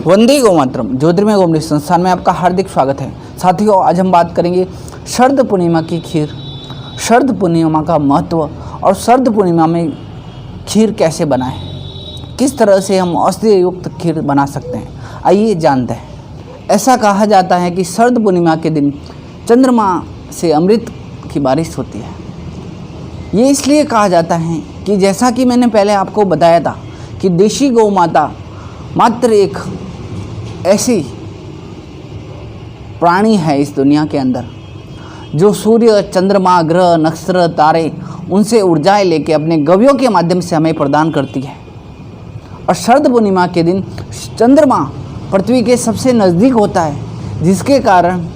वंदे गौमातरम ज्योतिर्मय गौमनी संस्थान में आपका हार्दिक स्वागत है। साथियों, आज हम बात करेंगे शरद पूर्णिमा की खीर, शरद पूर्णिमा का महत्व और शरद पूर्णिमा में खीर कैसे बनाएं, किस तरह से हम औषधि युक्त खीर बना सकते हैं। आइए जानते हैं। ऐसा कहा जाता है कि शरद पूर्णिमा के दिन चंद्रमा से अमृत की बारिश होती है। ये इसलिए कहा जाता है कि जैसा कि मैंने पहले आपको बताया था कि देशी गौ माता मात्र एक ऐसी प्राणी है इस दुनिया के अंदर जो सूर्य, चंद्रमा, ग्रह, नक्षत्र, तारे उनसे ऊर्जाएं लेके अपने गव्यों के माध्यम से हमें प्रदान करती है। और शरद पूर्णिमा के दिन चंद्रमा पृथ्वी के सबसे नज़दीक होता है, जिसके कारण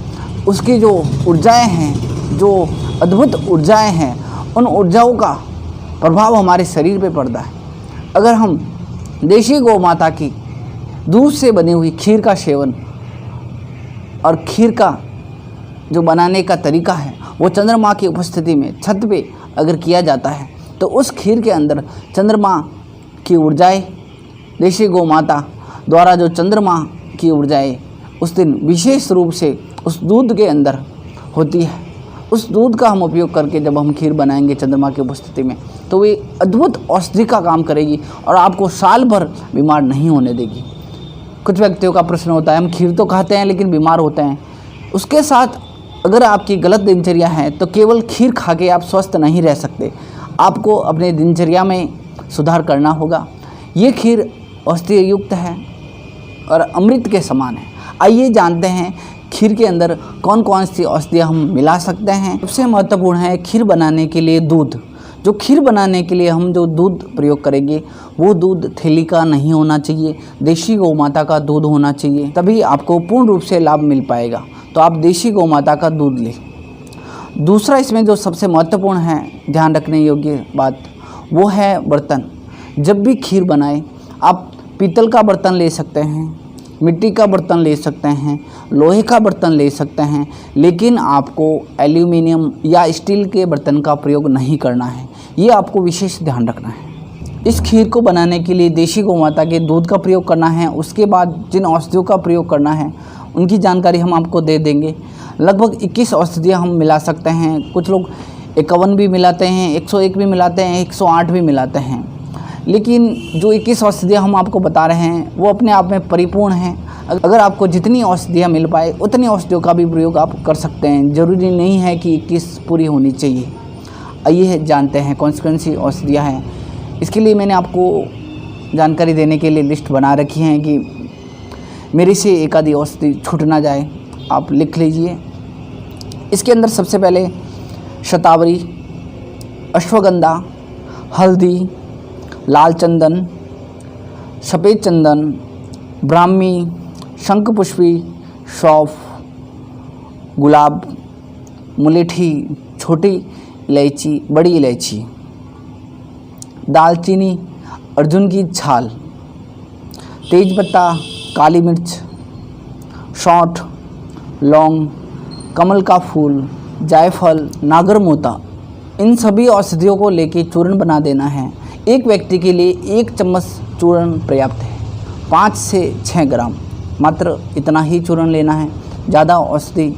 उसकी जो ऊर्जाएं हैं, जो अद्भुत ऊर्जाएं हैं, उन ऊर्जाओं का प्रभाव हमारे शरीर पे पड़ता है। अगर हम देशी गौ माता की दूध से बनी हुई खीर का सेवन और खीर का जो बनाने का तरीका है वो चंद्रमा की उपस्थिति में छत पे अगर किया जाता है तो उस खीर के अंदर चंद्रमा की ऊर्जाएं, देशी गौ माता द्वारा जो चंद्रमा की ऊर्जाएं उस दिन विशेष रूप से उस दूध के अंदर होती है, उस दूध का हम उपयोग करके जब हम खीर बनाएंगे चंद्रमा की उपस्थिति में तो वे अद्भुत औषधि का काम करेगी और आपको साल भर बीमार नहीं होने देगी। कुछ व्यक्तियों का प्रश्न होता है, हम खीर तो खाते हैं लेकिन बीमार होते हैं। उसके साथ अगर आपकी गलत दिनचर्या है तो केवल खीर खा के आप स्वस्थ नहीं रह सकते, आपको अपने दिनचर्या में सुधार करना होगा। ये खीर औषधि युक्त है और अमृत के समान है। आइए जानते हैं खीर के अंदर कौन कौन सी औषधियाँ हम मिला सकते हैं। सबसे महत्वपूर्ण है खीर बनाने के लिए दूध। जो खीर बनाने के लिए हम जो दूध प्रयोग करेंगे वो दूध थैली का नहीं होना चाहिए, देशी गौ माता का दूध होना चाहिए, तभी आपको पूर्ण रूप से लाभ मिल पाएगा। तो आप देशी गौ माता का दूध लें। दूसरा इसमें जो सबसे महत्वपूर्ण है ध्यान रखने योग्य बात वो है बर्तन। जब भी खीर बनाएं आप पीतल का बर्तन ले सकते हैं, मिट्टी का बर्तन ले सकते हैं, लोहे का बर्तन ले सकते हैं, लेकिन आपको एल्यूमिनियम या स्टील के बर्तन का प्रयोग नहीं करना है। ये आपको विशेष ध्यान रखना है। इस खीर को बनाने के लिए देशी गौ माता के दूध का प्रयोग करना है। उसके बाद जिन औषधियों का प्रयोग करना है उनकी जानकारी हम आपको दे देंगे। लगभग 21 औषधियाँ हम मिला सकते हैं। कुछ लोग 51 भी मिलाते हैं, 101 भी मिलाते हैं, 108 भी मिलाते हैं, लेकिन जो 21 औषधियाँ हम आपको बता रहे हैं वो अपने आप में परिपूर्ण हैं। अगर आपको जितनी औषधियाँ मिल पाए उतनी औषधियों का भी प्रयोग आप कर सकते हैं। ज़रूरी नहीं है कि 21 पूरी होनी चाहिए। आइए जानते हैं कौन सी औषधियाँ हैं। इसके लिए मैंने आपको जानकारी देने के लिए लिस्ट बना रखी है कि मेरे से एक आधी औषधि छूट ना जाए, आप लिख लीजिए। इसके अंदर सबसे पहले शतावरी, अश्वगंधा, हल्दी, लाल चंदन, सफ़ेद चंदन, ब्राह्मी, शंखपुष्पी, सौंफ, गुलाब, मुलेठी, छोटी इलायची, बड़ी इलायची, दालचीनी, अर्जुन की छाल, तेजपत्ता, काली मिर्च, सौंठ, लौंग, कमल का फूल, जायफल, नागरमोता, इन सभी औषधियों को लेके चूर्ण बना देना है। एक व्यक्ति के लिए 1 चम्मच चूर्ण पर्याप्त है, 5 से 6 ग्राम, मात्र इतना ही चूर्ण लेना है। ज़्यादा औषधि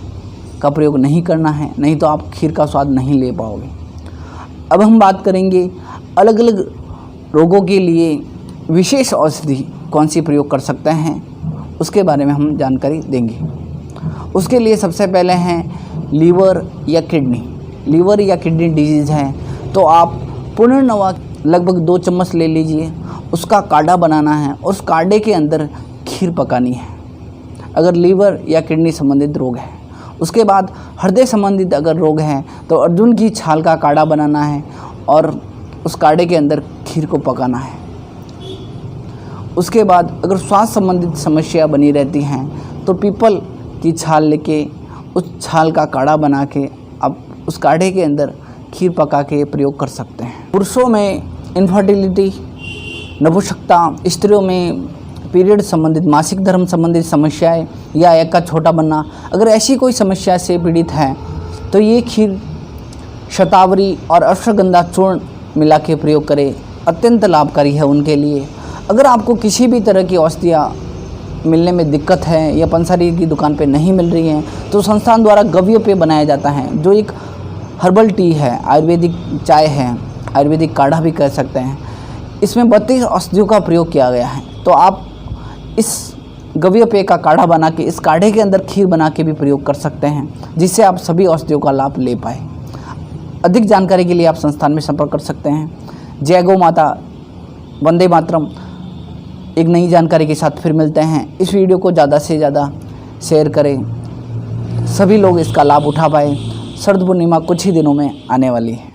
का प्रयोग नहीं करना है, नहीं तो आप खीर का स्वाद नहीं ले पाओगे। अब हम बात करेंगे अलग अलग रोगों के लिए विशेष औषधि कौन सी प्रयोग कर सकते हैं, उसके बारे में हम जानकारी देंगे। उसके लिए सबसे पहले हैं लीवर या किडनी। लीवर या किडनी डिजीज़ है तो आप पुनर्नवा लगभग 2 चम्मच ले लीजिए, उसका काढ़ा बनाना है, उस काढ़े के अंदर खीर पकानी है अगर लीवर या किडनी संबंधित रोग है। उसके बाद हृदय संबंधित अगर रोग है तो अर्जुन की छाल का काढ़ा बनाना है और उस काढ़े के अंदर खीर को पकाना है। उसके बाद अगर स्वास्थ्य संबंधित समस्या बनी रहती हैं तो पीपल की छाल लेके उस छाल का काढ़ा बना के आप उस काढ़े के अंदर खीर पका के प्रयोग कर सकते हैं। पुरुषों में इनफर्टिलिटी, नपुंसकता, स्त्रियों में पीरियड संबंधित, मासिक धर्म संबंधित समस्याएं या एक का छोटा बनना, अगर ऐसी कोई समस्या से पीड़ित है तो ये खीर शतावरी और अश्वगंधा चूर्ण मिला के प्रयोग करें, अत्यंत लाभकारी है उनके लिए। अगर आपको किसी भी तरह की औषधियाँ मिलने में दिक्कत है या पंसारी की दुकान पे नहीं मिल रही हैं तो संस्थान द्वारा गव्य पेय बनाया जाता है, जो एक हर्बल टी है, आयुर्वेदिक चाय है, आयुर्वेदिक काढ़ा भी कह सकते हैं। इसमें 32 औषधियों का प्रयोग किया गया है। तो आप इस गव्य पेय का काढ़ा बना के, इस काढ़े के अंदर खीर बना के भी प्रयोग कर सकते हैं, जिससे आप सभी औषधियों का लाभ ले पाए। अधिक जानकारी के लिए आप संस्थान में संपर्क कर सकते हैं। जय गौ माता, वंदे मातरम। एक नई जानकारी के साथ फिर मिलते हैं। इस वीडियो को ज़्यादा से ज़्यादा शेयर करें, सभी लोग इसका लाभ उठा पाए। शरद पूर्णिमा कुछ ही दिनों में आने वाली है।